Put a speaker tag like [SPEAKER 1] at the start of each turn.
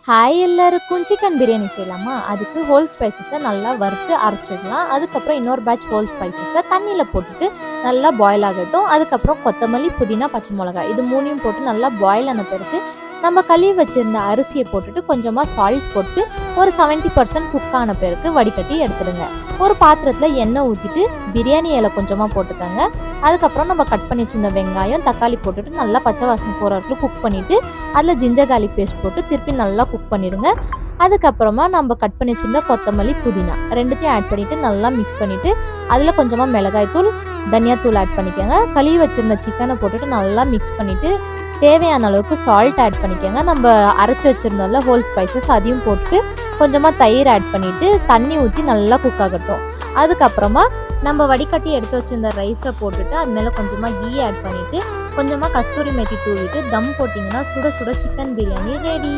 [SPEAKER 1] Hi எல்லாருக்கும் chicken biryani செய்யலாமா? அதுக்கு ஹோல் ஸ்பைசஸை நல்லா வறுத்து அரைச்சிடலாம். அதுக்கப்புறம் இன்னொரு பேட்ச் ஹோல் ஸ்பைசஸை தண்ணியில் போட்டுட்டு நல்லா பாயில் ஆகட்டும். அதுக்கப்புறம் கொத்தமல்லி, புதினா, பச்சை மிளகாய் இது மூணையும் போட்டு நல்லா பாயில் ஆன பிறகு நம்ம கழுவி வச்சுருந்த அரிசியை போட்டுட்டு கொஞ்சமாக சால்ட் போட்டு ஒரு 70% குக் ஆன பிறகு வடிகட்டி எடுத்துடுங்க. ஒரு பாத்திரத்தில் எண்ணெய் ஊற்றிட்டு பிரியாணி இலை கொஞ்சமாக போட்டுக்கோங்க. அதுக்கப்புறம் நம்ம கட் பண்ணி வச்சுருந்த வெங்காயம், தக்காளி போட்டுட்டு நல்லா பச்சை வாசனை போகிற வரைக்கும் குக் பண்ணிவிட்டு அதில் ஜிஞ்சர் கார்லிக் பேஸ்ட் போட்டு திருப்பி நல்லா குக் பண்ணிவிடுங்க. அதுக்கப்புறமா நம்ம கட் பண்ணி வச்சுருந்த கொத்தமல்லி, புதினா ரெண்டுத்தையும் ஆட் பண்ணிவிட்டு நல்லா மிக்ஸ் பண்ணிவிட்டு அதில் கொஞ்சமாக மிளகாய்த்தூள், தனியாத்தூள் ஆட் பண்ணிக்கோங்க. கழுவி வச்சுருந்த சிக்கனை போட்டுட்டு நல்லா மிக்ஸ் பண்ணிவிட்டு தேவையான அளவுக்கு சால்ட் ஆட் பண்ணிக்கோங்க. நம்ம அரைச்சி வச்சுருந்தோம்ல ஹோல் ஸ்பைசஸ் அதையும் போட்டு கொஞ்சமாக தயிர் ஆட் பண்ணிவிட்டு தண்ணி ஊற்றி நல்லா குக் ஆகட்டும். அதுக்கப்புறமா நம்ம வடிகட்டி எடுத்து வச்சுருந்த ரைஸை போட்டுட்டு அது மேலே கொஞ்சமாக கீ ஆட் பண்ணிவிட்டு கொஞ்சமாக கஸ்தூரி மேத்தி தூவிட்டு தம் போட்டிங்கன்னா சுட சுட சிக்கன் பிரியாணி ரெடி.